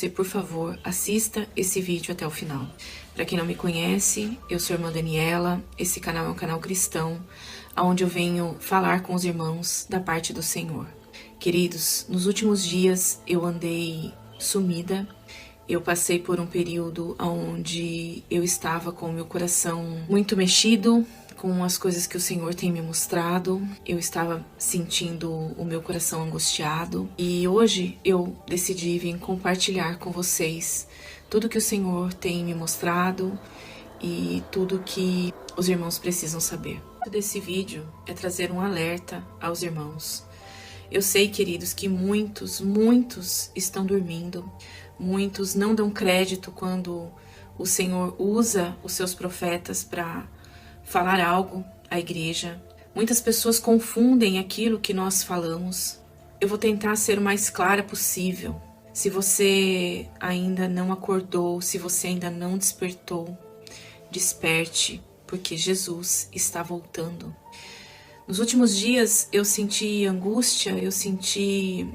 você, por favor, assista esse vídeo até o final. Para quem não me conhece, eu sou a irmã Daniela, esse canal é um canal cristão, onde eu venho falar com os irmãos da parte do Senhor. Queridos, nos últimos dias eu andei sumida, eu passei por um período onde eu estava com o meu coração muito mexido, com as coisas que o Senhor tem me mostrado. Eu estava sentindo o meu coração angustiado e hoje eu decidi vir compartilhar com vocês tudo que o Senhor tem me mostrado e tudo que os irmãos precisam saber. O desse vídeo é trazer um alerta aos irmãos. Eu sei, queridos, que muitos estão dormindo, muitos não dão crédito quando o Senhor usa os seus profetas para falar algo à igreja. Muitas pessoas confundem aquilo que nós falamos. Eu vou tentar ser o mais clara possível. Se você ainda não acordou, se você ainda não despertou, desperte, porque Jesus está voltando. Nos últimos dias eu senti angústia, eu senti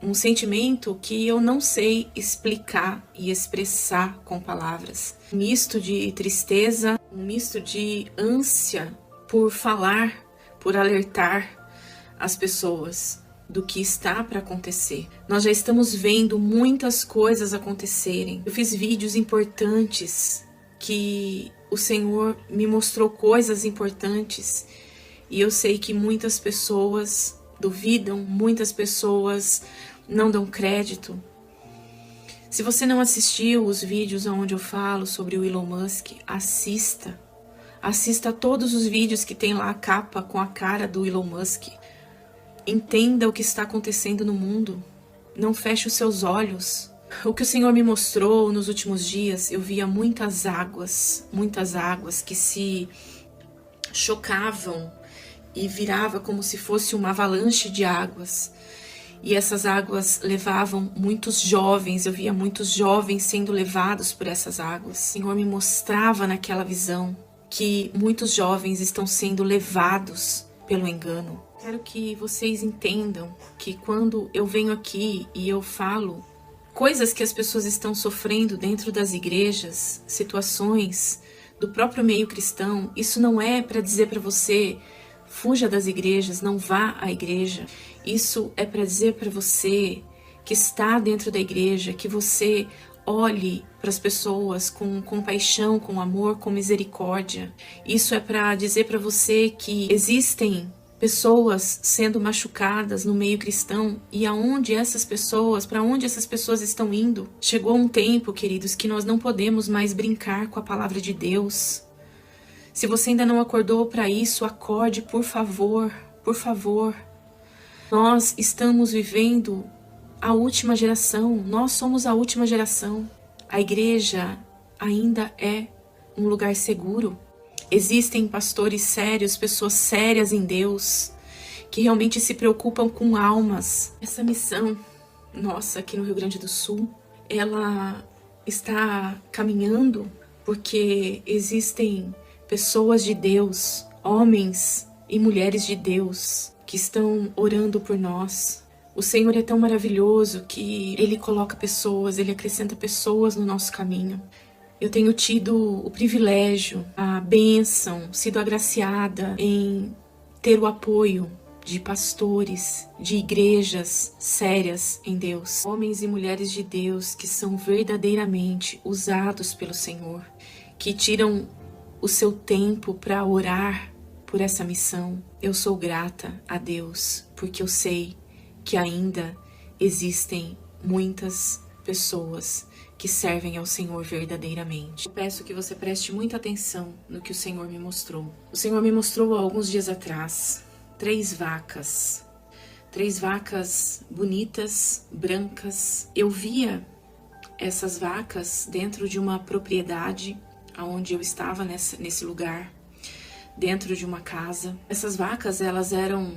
um sentimento que eu não sei explicar e expressar com palavras. Um misto de tristeza, um misto de ânsia por falar, por alertar as pessoas do que está para acontecer. Nós já estamos vendo muitas coisas acontecerem. Eu fiz vídeos importantes que o Senhor me mostrou coisas importantes e eu sei que muitas pessoas duvidam, muitas pessoas não dão crédito. Se você não assistiu os vídeos onde eu falo sobre o Elon Musk, assista. Assista todos os vídeos que tem lá a capa com a cara do Elon Musk. Entenda o que está acontecendo no mundo. Não feche os seus olhos. O que o Senhor me mostrou nos últimos dias, eu via muitas águas que se chocavam e virava como se fosse uma avalanche de águas. E essas águas levavam muitos jovens, eu via muitos jovens sendo levados por essas águas. O Senhor me mostrava naquela visão que muitos jovens estão sendo levados pelo engano. Quero que vocês entendam que quando eu venho aqui e eu falo coisas que as pessoas estão sofrendo dentro das igrejas, situações do próprio meio cristão, isso não é para dizer para você fuja das igrejas, não vá à igreja. Isso é para dizer para você que está dentro da igreja, que você olhe para as pessoas com compaixão, com amor, com misericórdia. Isso é para dizer para você que existem pessoas sendo machucadas no meio cristão e para onde essas pessoas estão indo. Chegou um tempo, queridos, que nós não podemos mais brincar com a palavra de Deus. Se você ainda não acordou para isso, acorde, por favor, por favor. Nós estamos vivendo a última geração, nós somos a última geração. A igreja ainda é um lugar seguro. Existem pastores sérios, pessoas sérias em Deus, que realmente se preocupam com almas. Essa missão nossa aqui no Rio Grande do Sul, ela está caminhando porque existem pessoas de Deus, homens e mulheres de Deus, que estão orando por nós. O Senhor é tão maravilhoso que Ele coloca pessoas, Ele acrescenta pessoas no nosso caminho. Eu tenho tido o privilégio, a bênção, sido agraciada em ter o apoio de pastores, de igrejas sérias em Deus. Homens e mulheres de Deus que são verdadeiramente usados pelo Senhor, que tiram o seu tempo para orar por essa missão. Eu sou grata a Deus, porque eu sei que ainda existem muitas pessoas que servem ao Senhor verdadeiramente. Eu peço que você preste muita atenção no que o Senhor me mostrou. O Senhor me mostrou há alguns dias atrás 3 vacas. 3 vacas bonitas, brancas. Eu via essas vacas dentro de uma propriedade onde eu estava nesse lugar, dentro de uma casa. Essas vacas, elas eram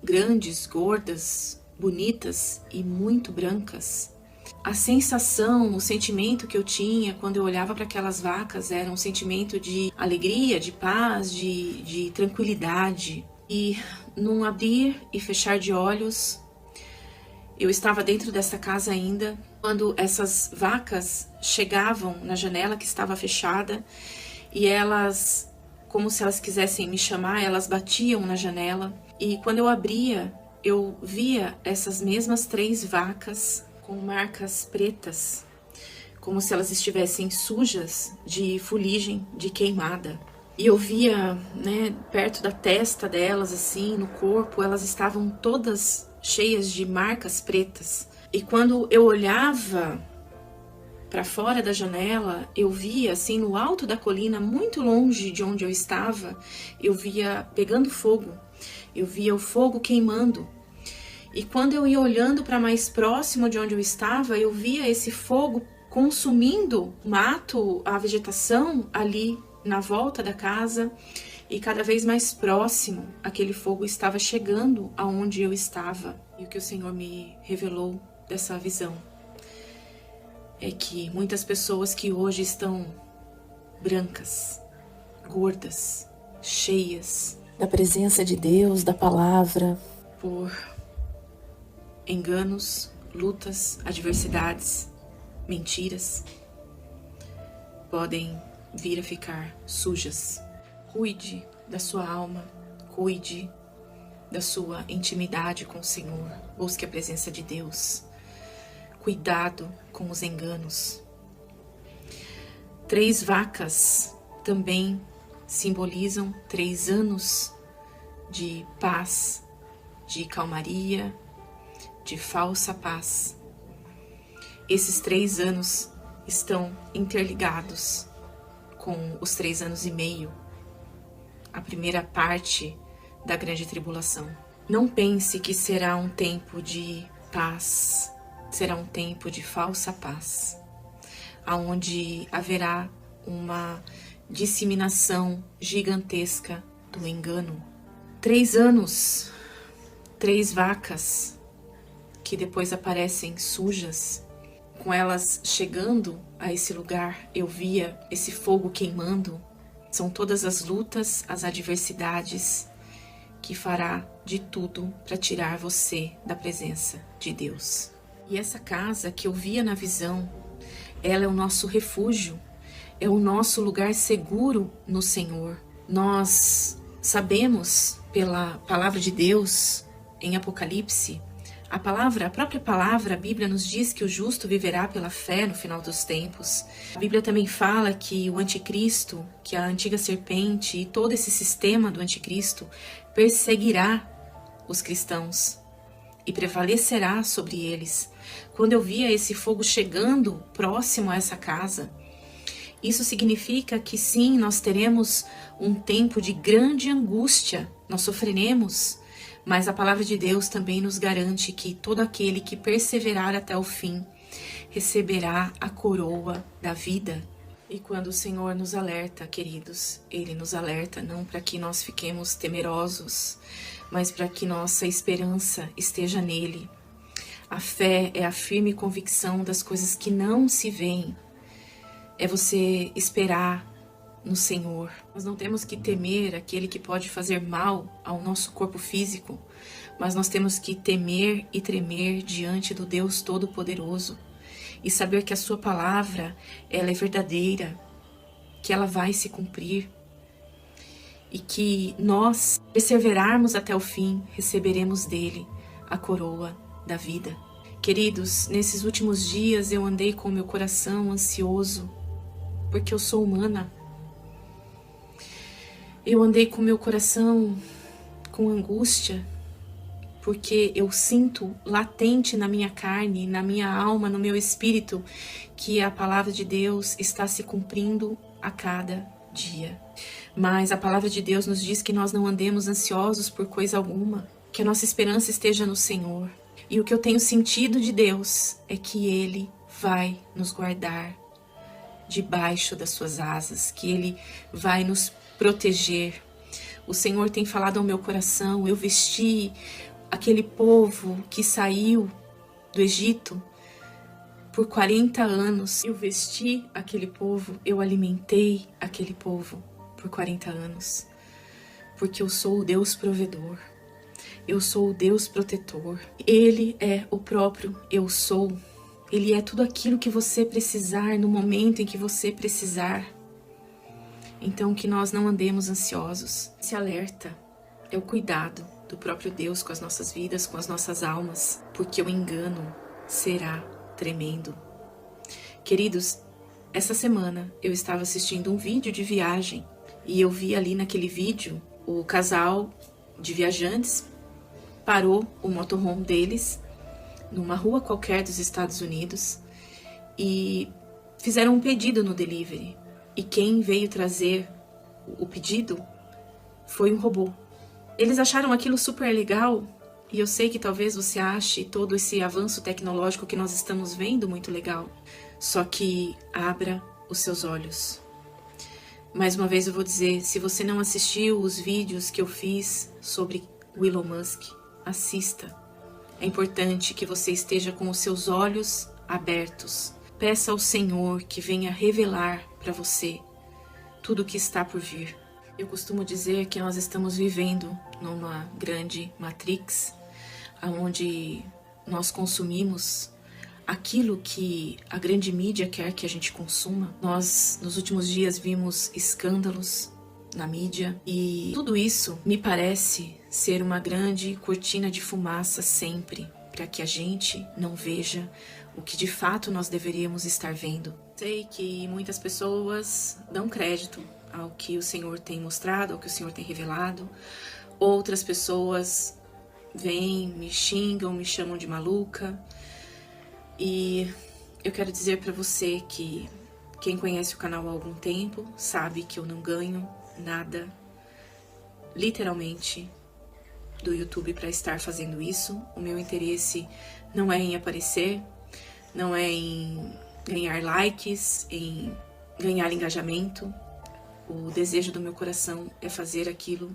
grandes, gordas, bonitas e muito brancas. A sensação, o sentimento que eu tinha quando eu olhava para aquelas vacas era um sentimento de alegria, de paz, de tranquilidade. E num abrir e fechar de olhos, eu estava dentro dessa casa ainda, Quando essas vacas chegavam na janela que estava fechada e elas, como se elas quisessem me chamar, elas batiam na janela. E quando eu abria, eu via essas mesmas 3 vacas com marcas pretas, como se elas estivessem sujas de fuligem, de queimada. E eu via, né, perto da testa delas, assim, no corpo, elas estavam todas cheias de marcas pretas. E quando eu olhava para fora da janela, eu via, assim, no alto da colina, muito longe de onde eu estava, eu via pegando fogo. Eu via o fogo queimando. E quando eu ia olhando para mais próximo de onde eu estava, eu via esse fogo consumindo o mato, a vegetação ali na volta da casa. E cada vez mais próximo, aquele fogo estava chegando aonde eu estava. E o que o Senhor me revelou dessa visão é que muitas pessoas que hoje estão brancas, gordas, cheias da presença de Deus, da palavra, por enganos, lutas, adversidades, mentiras, podem vir a ficar sujas. Cuide da sua alma, cuide da sua intimidade com o Senhor, busque a presença de Deus. Cuidado com os enganos. 3 vacas também simbolizam 3 anos de paz, de calmaria, de falsa paz. Esses 3 anos estão interligados com os 3 anos e meio, a primeira parte da grande tribulação. Não pense que será um tempo de paz, será um tempo de falsa paz, aonde haverá uma disseminação gigantesca do engano. 3 anos, 3 vacas que depois aparecem sujas, com elas chegando a esse lugar, eu via esse fogo queimando. São todas as lutas, as adversidades que fará de tudo para tirar você da presença de Deus. E essa casa que eu via na visão, ela é o nosso refúgio, é o nosso lugar seguro no Senhor. Nós sabemos pela palavra de Deus em Apocalipse, a própria palavra, a Bíblia nos diz que o justo viverá pela fé no final dos tempos. A Bíblia também fala que o anticristo, que a antiga serpente e todo esse sistema do anticristo perseguirá os cristãos e prevalecerá sobre eles. Quando eu via esse fogo chegando próximo a essa casa, isso significa que sim, nós teremos um tempo de grande angústia, nós sofreremos, mas a palavra de Deus também nos garante que todo aquele que perseverar até o fim receberá a coroa da vida. E quando o Senhor nos alerta, queridos, Ele nos alerta não para que nós fiquemos temerosos, mas para que nossa esperança esteja nele. A fé é a firme convicção das coisas que não se veem. É você esperar no Senhor. Nós não temos que temer aquele que pode fazer mal ao nosso corpo físico, mas nós temos que temer e tremer diante do Deus Todo-Poderoso e saber que a sua palavra, ela é verdadeira, que ela vai se cumprir e que nós perseverarmos até o fim, receberemos dele a coroa da vida. Queridos, nesses últimos dias eu andei com o meu coração ansioso, porque eu sou humana. Eu andei com meu coração com angústia, porque eu sinto latente na minha carne, na minha alma, no meu espírito, que a palavra de Deus está se cumprindo a cada dia. Mas a palavra de Deus nos diz que nós não andemos ansiosos por coisa alguma, que a nossa esperança esteja no Senhor. E o que eu tenho sentido de Deus é que Ele vai nos guardar debaixo das suas asas, que Ele vai nos proteger. O Senhor tem falado ao meu coração. Eu vesti aquele povo que saiu do Egito por 40 anos. Eu vesti aquele povo, eu alimentei aquele povo por 40 anos, porque eu sou o Deus provedor, eu sou o Deus protetor. Ele é o próprio eu sou. Ele é tudo aquilo que você precisar no momento em que você precisar. Então, que nós não andemos ansiosos. Esse alerta é o cuidado do próprio Deus com as nossas vidas, com as nossas almas, porque o engano será tremendo. Queridos, essa semana eu estava assistindo um vídeo de viagem e eu vi ali naquele vídeo o casal de viajantes parou o motorhome deles numa rua qualquer dos Estados Unidos e fizeram um pedido no delivery. E quem veio trazer o pedido foi um robô. Eles acharam aquilo super legal, e eu sei que talvez você ache todo esse avanço tecnológico que nós estamos vendo muito legal. Só que abra os seus olhos. Mais uma vez eu vou dizer, se você não assistiu os vídeos que eu fiz sobre o Elon Musk, assista. É importante que você esteja com os seus olhos abertos. Peça ao Senhor que venha revelar para você tudo o que está por vir. Eu costumo dizer que nós estamos vivendo numa grande matrix, onde nós consumimos aquilo que a grande mídia quer que a gente consuma. Nós, nos últimos dias, vimos escândalos na mídia e tudo isso me parece ser uma grande cortina de fumaça sempre, para que a gente não veja o que de fato nós deveríamos estar vendo. Sei que muitas pessoas dão crédito ao que o Senhor tem mostrado, ao que o Senhor tem revelado. Outras pessoas vêm, me xingam, me chamam de maluca. E eu quero dizer para você que quem conhece o canal há algum tempo sabe que eu não ganho nada, literalmente, do YouTube para estar fazendo isso. O meu interesse não é em aparecer, não é em ganhar likes, em ganhar engajamento. O desejo do meu coração é fazer aquilo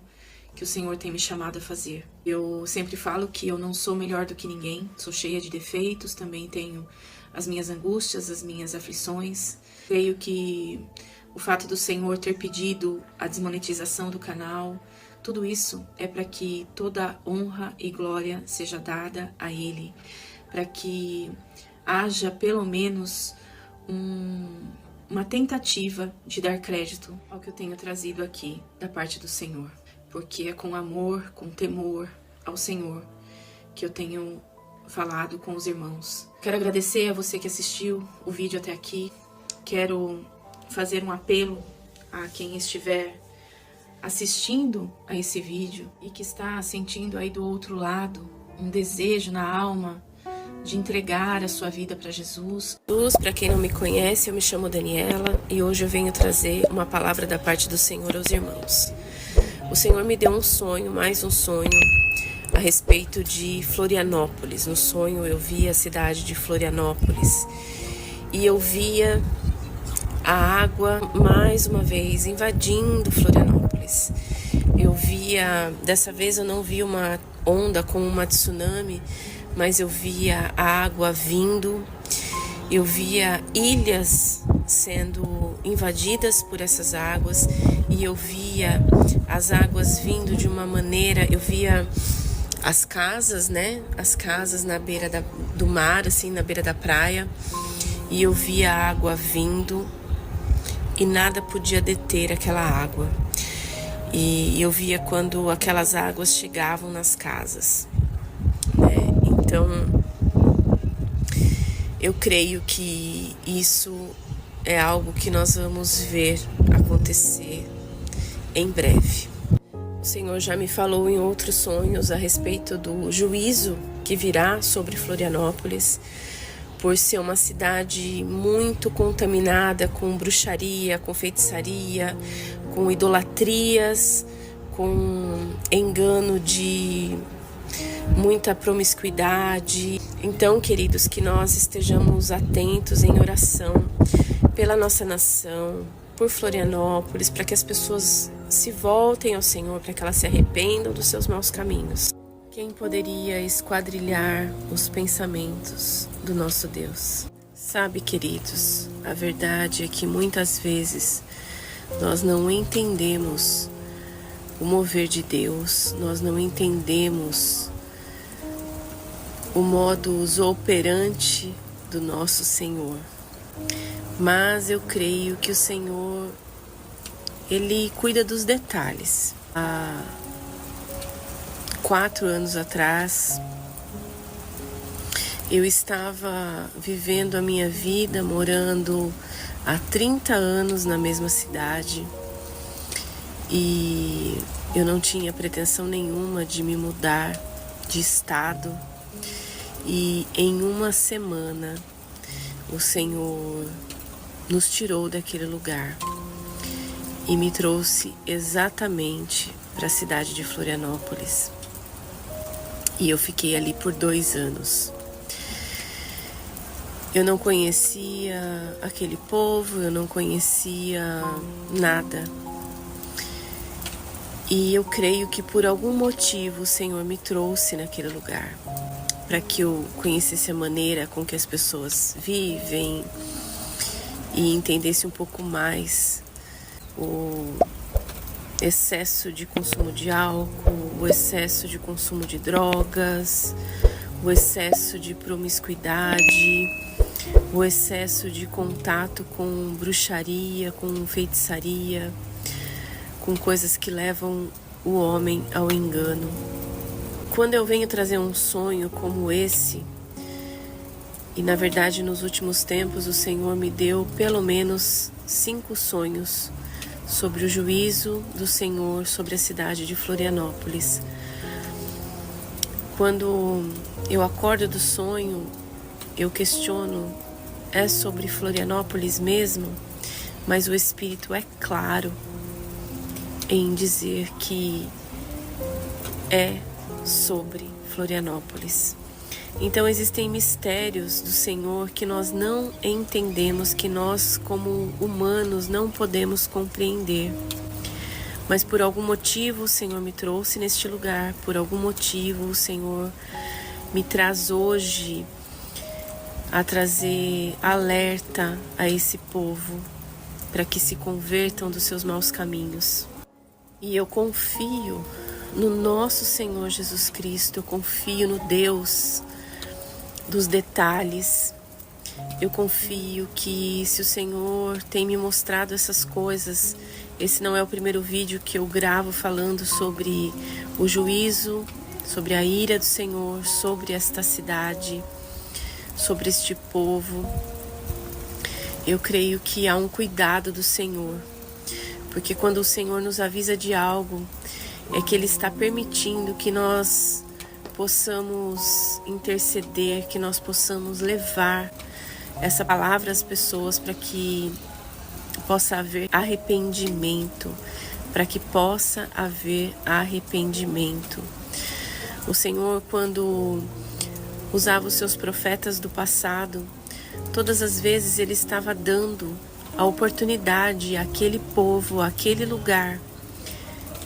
que o Senhor tem me chamado a fazer. Eu sempre falo que eu não sou melhor do que ninguém, sou cheia de defeitos, também tenho as minhas angústias, as minhas aflições. Creio que o fato do Senhor ter pedido a desmonetização do canal, tudo isso é para que toda honra e glória seja dada a Ele, para que haja pelo menos uma tentativa de dar crédito ao que eu tenho trazido aqui da parte do Senhor. Porque é com amor, com temor ao Senhor que eu tenho falado com os irmãos. Quero agradecer a você que assistiu o vídeo até aqui. Quero fazer um apelo a quem estiver assistindo a esse vídeo e que está sentindo aí do outro lado um desejo na alma de entregar a sua vida para Jesus. Para quem não me conhece, eu me chamo Daniela e hoje eu venho trazer uma palavra da parte do Senhor aos irmãos. O Senhor me deu um sonho, mais um sonho, a respeito de Florianópolis. No sonho eu via a cidade de Florianópolis e eu via a água mais uma vez invadindo Florianópolis. Eu via, dessa vez eu não vi uma onda como uma tsunami, mas eu via a água vindo, eu via ilhas sendo invadidas por essas águas e eu via as águas vindo de uma maneira, eu via as casas, né? As casas na beira do mar, assim, na beira da praia, e eu via a água vindo e nada podia deter aquela água. E eu via quando aquelas águas chegavam nas casas, né? Então, eu creio que isso é algo que nós vamos ver acontecer em breve. O Senhor já me falou em outros sonhos a respeito do juízo que virá sobre Florianópolis, por ser uma cidade muito contaminada com bruxaria, com feitiçaria, com idolatrias, com engano de muita promiscuidade. Então, queridos, que nós estejamos atentos em oração pela nossa nação, por Florianópolis, para que as pessoas se voltem ao Senhor, para que elas se arrependam dos seus maus caminhos. Quem poderia esquadrilhar os pensamentos do nosso Deus? Sabe, queridos, a verdade é que muitas vezes nós não entendemos o mover de Deus, nós não entendemos o modus operandi do nosso Senhor. Mas eu creio que o Senhor, Ele cuida dos detalhes. Há 4 anos atrás, eu estava vivendo a minha vida, morando há 30 anos na mesma cidade, e eu não tinha pretensão nenhuma de me mudar de estado. E em uma semana o Senhor nos tirou daquele lugar e me trouxe exatamente para a cidade de Florianópolis. E eu fiquei ali por 2 anos. Eu não conhecia aquele povo, eu não conhecia nada. E eu creio que por algum motivo o Senhor me trouxe naquele lugar, para que eu conhecesse a maneira com que as pessoas vivem e entendesse um pouco mais o excesso de consumo de álcool, o excesso de consumo de drogas, o excesso de promiscuidade, o excesso de contato com bruxaria, com feitiçaria, com coisas que levam o homem ao engano. Quando eu venho trazer um sonho como esse, e na verdade nos últimos tempos o Senhor me deu pelo menos 5 sonhos sobre o juízo do Senhor sobre a cidade de Florianópolis. Quando eu acordo do sonho, eu questiono, é sobre Florianópolis mesmo? Mas o Espírito é claro em dizer que é sobre Florianópolis. Então existem mistérios do Senhor que nós não entendemos, que nós como humanos não podemos compreender. Mas por algum motivo o Senhor me trouxe neste lugar, por algum motivo o Senhor me traz hoje a trazer alerta a esse povo para que se convertam dos seus maus caminhos. E eu confio no nosso Senhor Jesus Cristo, eu confio no Deus dos detalhes. Eu confio que se o Senhor tem me mostrado essas coisas, esse não é o primeiro vídeo que eu gravo falando sobre o juízo, sobre a ira do Senhor, sobre esta cidade, sobre este povo. Eu creio que há um cuidado do Senhor, porque quando o Senhor nos avisa de algo, é que Ele está permitindo que nós possamos interceder, que nós possamos levar essa palavra às pessoas para que possa haver arrependimento, para que possa haver arrependimento. O Senhor, quando usava os seus profetas do passado, todas as vezes Ele estava dando a oportunidade àquele povo, àquele lugar,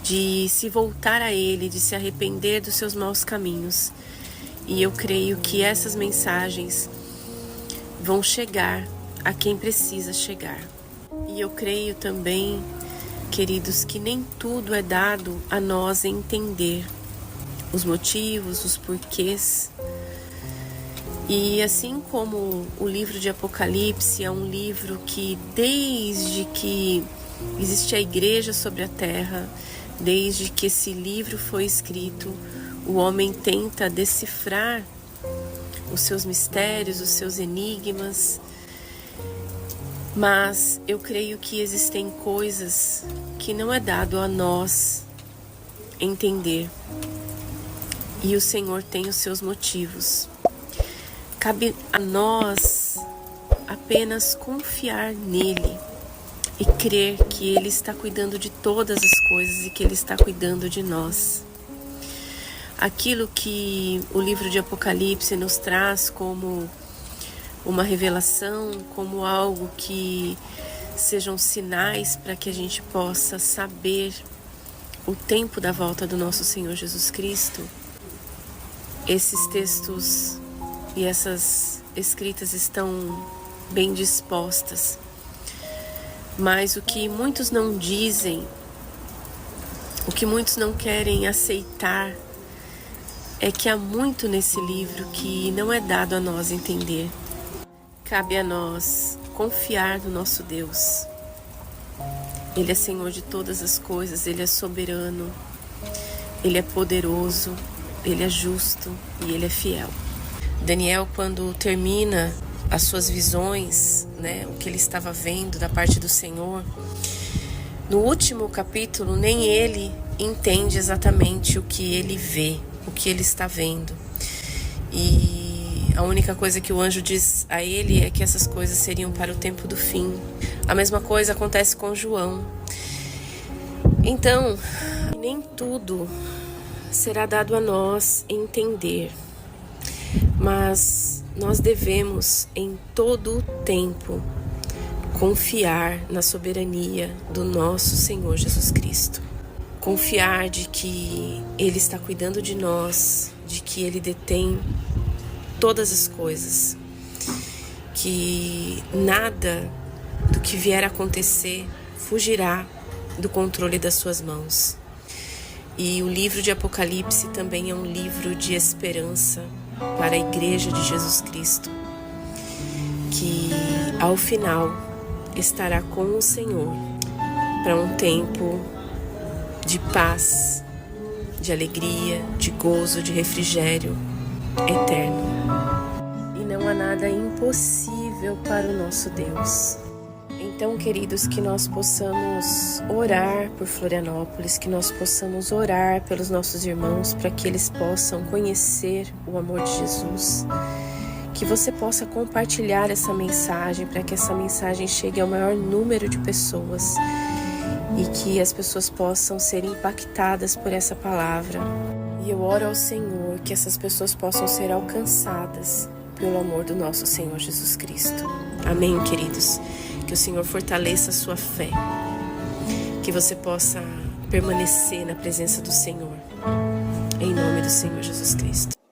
de se voltar a Ele, de se arrepender dos seus maus caminhos. E eu creio que essas mensagens vão chegar a quem precisa chegar. E eu creio também, queridos, que nem tudo é dado a nós entender os motivos, os porquês. E assim como o livro de Apocalipse é um livro que desde que existe a igreja sobre a terra, desde que esse livro foi escrito, o homem tenta decifrar os seus mistérios, os seus enigmas. Mas eu creio que existem coisas que não é dado a nós entender. E o Senhor tem os seus motivos. Cabe a nós apenas confiar nele e crer que Ele está cuidando de todas as coisas e que Ele está cuidando de nós. Aquilo que o livro de Apocalipse nos traz como uma revelação, como algo que sejam sinais para que a gente possa saber o tempo da volta do nosso Senhor Jesus Cristo. Esses textos e essas escritas estão bem dispostas. Mas o que muitos não dizem, o que muitos não querem aceitar, é que há muito nesse livro que não é dado a nós entender. cabe a nós confiar no nosso Deus. Ele é Senhor de todas as coisas, Ele é soberano, Ele é poderoso, Ele é justo e Ele é fiel. Daniel, quando termina as suas visões, né, o que ele estava vendo da parte do Senhor, no último capítulo, nem ele entende exatamente o que ele vê, o que ele está vendo. E a única coisa que o anjo diz a ele é que essas coisas seriam para o tempo do fim. A mesma coisa acontece com João. Então, nem tudo será dado a nós entender, mas nós devemos em todo o tempo confiar na soberania do nosso Senhor Jesus Cristo. Confiar de que Ele está cuidando de nós, de que Ele detém todas as coisas, que nada do que vier a acontecer fugirá do controle das suas mãos. E o livro de Apocalipse também é um livro de esperança para a Igreja de Jesus Cristo, que ao final estará com o Senhor para um tempo de paz, de alegria, de gozo, de refrigério eterno. E não há nada impossível para o nosso Deus. Então, queridos, que nós possamos orar por Florianópolis, que nós possamos orar pelos nossos irmãos para que eles possam conhecer o amor de Jesus. Que você possa compartilhar essa mensagem para que essa mensagem chegue ao maior número de pessoas e que as pessoas possam ser impactadas por essa palavra. E eu oro ao Senhor que essas pessoas possam ser alcançadas pelo amor do nosso Senhor Jesus Cristo. Amém, queridos? Que o Senhor fortaleça a sua fé, que você possa permanecer na presença do Senhor, em nome do Senhor Jesus Cristo.